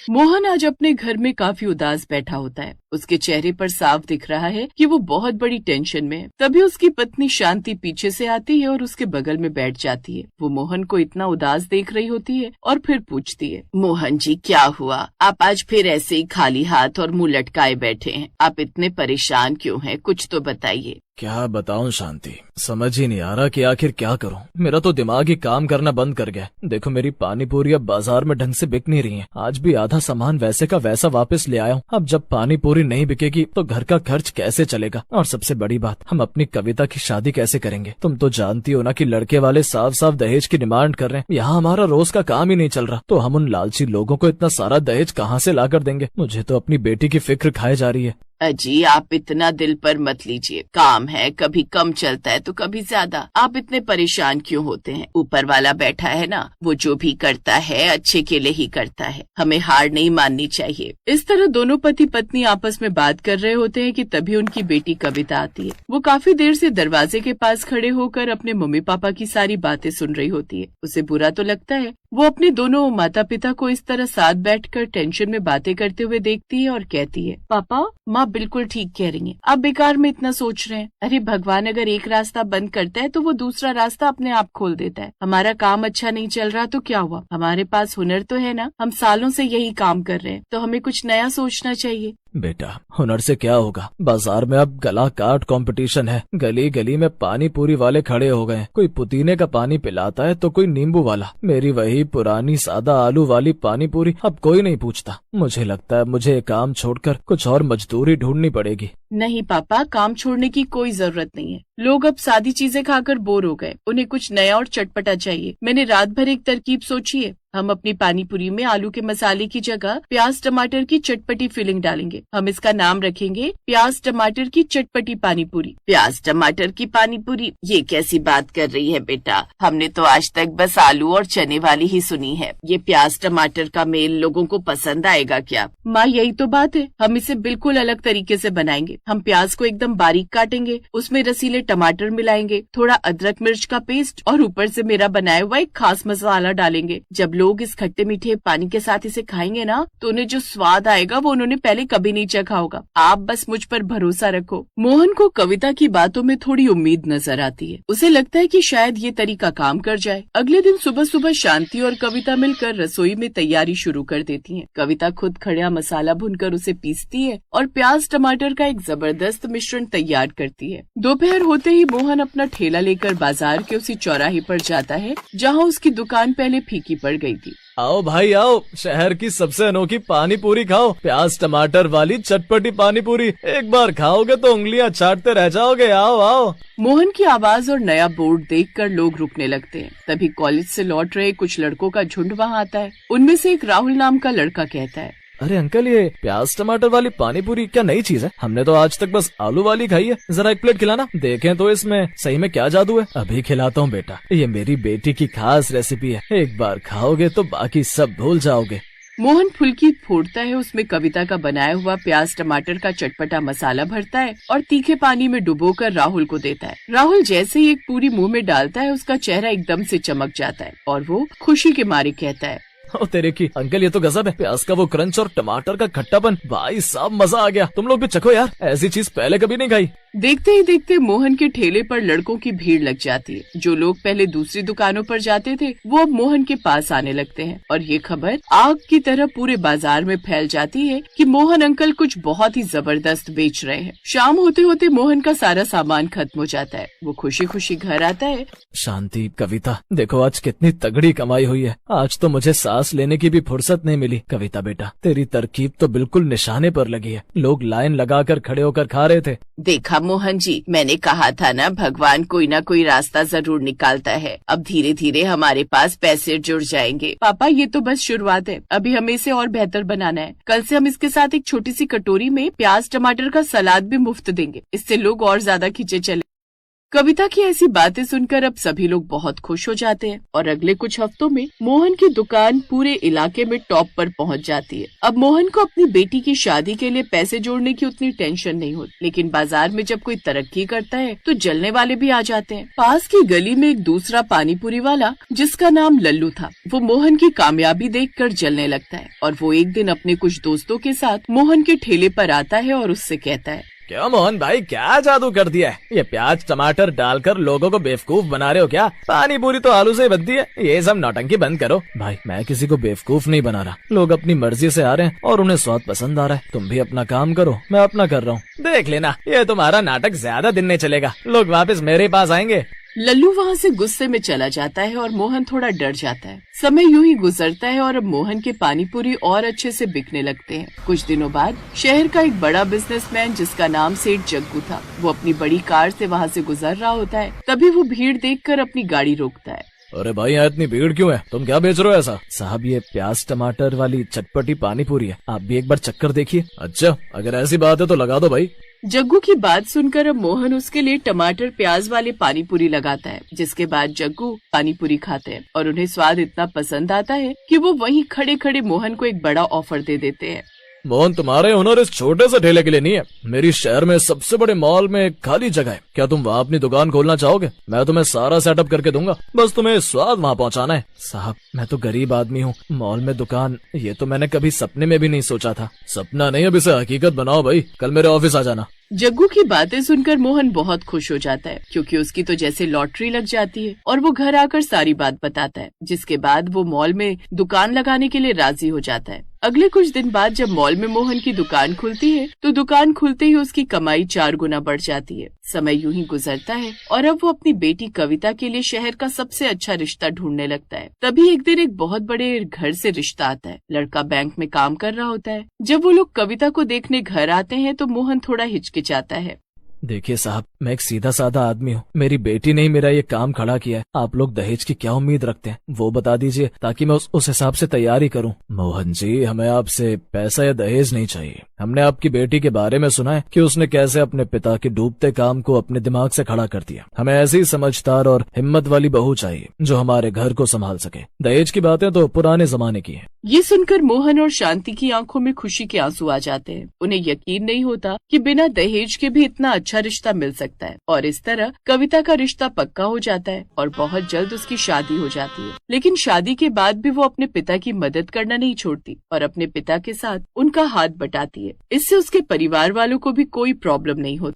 मोहन आज अपने घर में काफी उदास बैठा होता है। उसके चेहरे पर साफ दिख रहा है कि वो बहुत बड़ी टेंशन में है। तभी उसकी पत्नी शांति पीछे से आती है और उसके बगल में बैठ जाती है। वो मोहन को इतना उदास देख रही होती है और फिर पूछती है, मोहन जी क्या हुआ? आप आज फिर ऐसे ही खाली हाथ और मुंह लटकाए बैठे हैं। आप इतने परेशान क्यों हैं? कुछ तो बताइए। क्या बताऊं शांति, समझ ही नहीं आ रहा कि आखिर क्या करूं। मेरा तो दिमाग ही काम करना बंद कर गया। देखो मेरी पानी पूरी अब बाजार में ढंग से बिक नहीं रही है। आज भी आधा सामान वैसे का वैसा वापस ले आया हूं। अब जब पानी पूरी नहीं बिकेगी तो घर का खर्च कैसे चलेगा? और सबसे बड़ी बात, हम अपनी कविता की शादी कैसे करेंगे? तुम तो जानती हो ना कि लड़के वाले साफ साफ दहेज की डिमांड कर रहे हैं। यहाँ हमारा रोज का काम ही नहीं चल रहा, तो हम उन लालची लोगों को इतना सारा दहेज कहाँ से ला कर देंगे? मुझे तो अपनी बेटी की फिक्र खाए जा रही है। अजी आप इतना दिल पर मत लीजिए। काम है, कभी कम चलता है तो कभी ज्यादा। आप इतने परेशान क्यों होते हैं? ऊपर वाला बैठा है ना, वो जो भी करता है अच्छे के लिए ही करता है। हमें हार नहीं माननी चाहिए। इस तरह दोनों पति पत्नी आपस में बात कर रहे होते हैं कि तभी उनकी बेटी कविता आती है। वो काफी देर से दरवाजे के पास खड़े होकर अपने मम्मी पापा की सारी बातें सुन रही होती है। उसे बुरा तो लगता है। वो अपने दोनों माता पिता को इस तरह साथ बैठकर टेंशन में बातें करते हुए देखती है और कहती है, पापा माँ बिल्कुल ठीक कह रही हैं। आप बेकार में इतना सोच रहे हैं। अरे भगवान अगर एक रास्ता बंद करता है तो वो दूसरा रास्ता अपने आप खोल देता है। हमारा काम अच्छा नहीं चल रहा तो क्या हुआ? हमारे पास हुनर तो है ना। हम सालों से यही काम कर रहे हैं, तो हमें कुछ नया सोचना चाहिए। बेटा हुनर से क्या होगा? बाजार में अब गला काट कंपटीशन है। गली गली में पानी पूरी वाले खड़े हो गए। कोई पुदीने का पानी पिलाता है तो कोई नींबू वाला। मेरी वही पुरानी सादा आलू वाली पानी पूरी अब कोई नहीं पूछता। मुझे लगता है मुझे काम छोड़कर कुछ और मजदूरी ढूंढनी पड़ेगी। नहीं पापा, काम छोड़ने की कोई जरूरत नहीं है। लोग अब सादी चीजें खाकर बोर हो गए। उन्हें कुछ नया और चटपटा चाहिए। मैंने रात भर एक तरकीब सोची है। हम अपनी पानी पूरी में आलू के मसाले की जगह प्याज टमाटर की चटपटी फिलिंग डालेंगे। हम इसका नाम रखेंगे प्याज टमाटर की चटपटी पानी पूरी। प्याज टमाटर की पानी पूरी, ये कैसी बात कर रही है बेटा? हमने तो आज तक बस आलू और चने वाली ही सुनी है। ये प्याज टमाटर का मेल लोगों को पसंद आएगा क्या? माँ यही तो बात है। हम इसे बिल्कुल अलग तरीके से बनाएंगे। हम प्याज को एकदम बारीक काटेंगे, उसमें रसीले टमाटर मिलाएंगे, थोड़ा अदरक मिर्च का पेस्ट और ऊपर से मेरा बनाया हुआ एक खास मसाला डालेंगे। जब लोग इस खट्टे मीठे पानी के साथ इसे खाएंगे ना, तो उन्हें जो स्वाद आएगा वो उन्होंने पहले कभी नहीं चखा होगा। आप बस मुझ पर भरोसा रखो। मोहन को कविता की बातों में थोड़ी उम्मीद नजर आती है। उसे लगता है कि शायद ये तरीका काम कर जाए। अगले दिन सुबह सुबह शांति और कविता मिलकर रसोई में तैयारी शुरू कर देती हैं। कविता खुद खड़ा मसाला भूनकर उसे पीसती है और प्याज टमाटर का एक जबरदस्त मिश्रण तैयार करती है। दोपहर होते ही मोहन अपना ठेला लेकर बाजार के उसी चौराहे पर जाता है जहाँ उसकी दुकान पहले फीकी पड़ गई थी। आओ भाई आओ, शहर की सबसे अनोखी पानी पूरी खाओ। प्याज टमाटर वाली चटपटी पानी पूरी। एक बार खाओगे तो उंगलियां चाटते रह जाओगे। आओ आओ। मोहन की आवाज और नया बोर्ड देखकर लोग रुकने लगते हैं। तभी कॉलेज से लौट रहे कुछ लड़कों का झुंड वहाँ आता है। उनमें से एक राहुल नाम का लड़का कहता है, अरे अंकल, ये प्याज टमाटर वाली पानी पूरी क्या नई चीज है? हमने तो आज तक बस आलू वाली खाई है। जरा एक प्लेट खिलाना, देखें तो इसमें सही में क्या जादू है। अभी खिलाता हूँ बेटा, ये मेरी बेटी की खास रेसिपी है। एक बार खाओगे तो बाकी सब भूल जाओगे। मोहन फुल्की फोड़ता है, उसमें कविता का बनाया हुआ प्याज टमाटर का चटपटा मसाला भरता है और तीखे पानी में डुबोकर राहुल को देता है। राहुल जैसे ही एक पूरी मुंह में डालता है, उसका चेहरा एकदम से चमक जाता है और वो खुशी के मारे कहता है, ओ तेरे की अंकल, ये तो गजब है। प्याज का वो क्रंच और टमाटर का खट्टापन, भाई साहब मजा आ गया। तुम लोग भी चखो यार, ऐसी चीज पहले कभी नहीं खाई। देखते ही देखते मोहन के ठेले पर लड़कों की भीड़ लग जाती है। जो लोग पहले दूसरी दुकानों पर जाते थे वो अब मोहन के पास आने लगते हैं और ये खबर आग की तरह पूरे बाजार में फैल जाती है कि मोहन अंकल कुछ बहुत ही जबरदस्त बेच रहे हैं। शाम होते होते मोहन का सारा सामान खत्म हो जाता है। वो खुशी खुशी घर आता है। शांति, कविता, देखो आज कितनी तगड़ी कमाई हुई है। आज तो मुझे सांस लेने की भी फुर्सत नहीं मिली। कविता बेटा, तेरी तरकीब तो बिल्कुल निशाने पर लगी है। लोग लाइन लगाकर खड़े होकर खा रहे थे। देखा मोहन जी, मैंने कहा था ना, भगवान कोई ना कोई रास्ता जरूर निकालता है। अब धीरे धीरे हमारे पास पैसे जुड़ जाएंगे। पापा ये तो बस शुरुआत है, अभी हमें इसे और बेहतर बनाना है। कल से हम इसके साथ एक छोटी सी कटोरी में प्याज टमाटर का सलाद भी मुफ्त देंगे। इससे लोग और ज्यादा खींचे चले। कविता की ऐसी बातें सुनकर अब सभी लोग बहुत खुश हो जाते हैं और अगले कुछ हफ्तों में मोहन की दुकान पूरे इलाके में टॉप पर पहुंच जाती है। अब मोहन को अपनी बेटी की शादी के लिए पैसे जोड़ने की उतनी टेंशन नहीं होती, लेकिन बाजार में जब कोई तरक्की करता है तो जलने वाले भी आ जाते हैं। पास की गली में एक दूसरा पानीपुरी वाला जिसका नाम लल्लू था, वो मोहन की कामयाबी देखकर जलने लगता है और वो एक दिन अपने कुछ दोस्तों के साथ मोहन के ठेले पर आता है और उससे कहता है, क्या मोहन भाई, क्या जादू कर दिया है? ये प्याज टमाटर डालकर लोगों को बेवकूफ बना रहे हो क्या? पानी पूरी तो आलू से ही बनती है। ये सब नौटंकी बंद करो। भाई मैं किसी को बेवकूफ नहीं बना रहा, लोग अपनी मर्जी से आ रहे हैं और उन्हें स्वाद पसंद आ रहा है। तुम भी अपना काम करो, मैं अपना कर रहा हूँ। देख लेना, ये तुम्हारा नाटक ज्यादा दिन नहीं चलेगा, लोग वापस मेरे पास आएंगे। लल्लू वहाँ से गुस्से में चला जाता है और मोहन थोड़ा डर जाता है। समय यूं ही गुजरता है और अब मोहन के पानीपुरी और अच्छे से बिकने लगते हैं। कुछ दिनों बाद शहर का एक बड़ा बिजनेसमैन जिसका नाम सेठ जग्गू था, वो अपनी बड़ी कार से वहाँ से गुजर रहा होता है। तभी वो भीड़ देखकर अपनी गाड़ी रोकता है। अरे भाई, यहाँ इतनी भीड़ क्यों है? तुम क्या बेच रहे हो ऐसा? साहब ये प्याज टमाटर वाली चटपटी पानीपुरी है, आप भी एक बार चक्कर देखिए। अच्छा, अगर ऐसी बात है तो लगा दो भाई। जग्गू की बात सुनकर अब मोहन उसके लिए टमाटर प्याज वाले पानीपुरी लगाता है, जिसके बाद जग्गू पानीपुरी खाते हैं और उन्हें स्वाद इतना पसंद आता है कि वो वहीं खड़े खड़े मोहन को एक बड़ा ऑफर दे देते हैं। मोहन, तुम्हारे हुनर इस छोटे से ठेले के लिए नहीं है। मेरी शहर में सबसे बड़े मॉल में खाली जगह है, क्या तुम वहाँ अपनी दुकान खोलना चाहोगे? मैं तुम्हें सारा सेटअप करके दूंगा, बस तुम्हें स्वाद वहाँ पहुँचाना है। साहब मैं तो गरीब आदमी हूँ, मॉल में दुकान ये तो मैंने कभी सपने में भी नहीं सोचा था। सपना नहीं, अब इसे हकीकत बनाओ भाई, कल मेरे ऑफिस आ जाना। जग्गू की बातें सुनकर मोहन बहुत खुश हो जाता है, क्योंकि उसकी तो जैसे लॉटरी लग जाती है और वो घर आकर सारी बात बताता है, जिसके बाद वो मॉल में दुकान लगाने के लिए राजी हो जाता है। अगले कुछ दिन बाद जब मॉल में मोहन की दुकान खुलती है तो दुकान खुलते ही उसकी कमाई 4 गुना बढ़ जाती है। समय यूं ही गुजरता है और अब वो अपनी बेटी कविता के लिए शहर का सबसे अच्छा रिश्ता ढूंढने लगता है। तभी एक दिन एक बहुत बड़े घर से रिश्ता आता है। लड़का बैंक में काम कर रहा होता है। जब वो लोग कविता को देखने घर आते हैं तो मोहन थोड़ा हिचकिचाता है। देखिए साहब, मैं एक सीधा साधा आदमी हूँ, मेरी बेटी ने ही मेरा ये काम खड़ा किया है। आप लोग दहेज की क्या उम्मीद रखते हैं वो बता दीजिए, ताकि मैं उस हिसाब से तैयारी करूँ। मोहन जी, हमें आपसे पैसा या दहेज नहीं चाहिए। हमने आपकी बेटी के बारे में सुना है कि उसने कैसे अपने पिता के डूबते काम को अपने दिमाग से खड़ा कर दिया। हमें ऐसी समझदार और हिम्मत वाली बहू चाहिए जो हमारे घर को संभाल सके। दहेज की बातें तो पुराने जमाने की है। ये सुनकर मोहन और शांति की आंखों में खुशी के आंसू आ जाते हैं। उन्हें यकीन नहीं होता कि बिना दहेज के भी इतना अच्छा रिश्ता मिल सकता है और इस तरह कविता का रिश्ता पक्का हो जाता है और बहुत जल्द उसकी शादी हो जाती है। लेकिन शादी के बाद भी वो अपने पिता की मदद करना नहीं छोड़ती और अपने पिता के साथ उनका हाथ बटाती है। इससे उसके परिवार वालों को भी कोई प्रॉब्लम नहीं होती।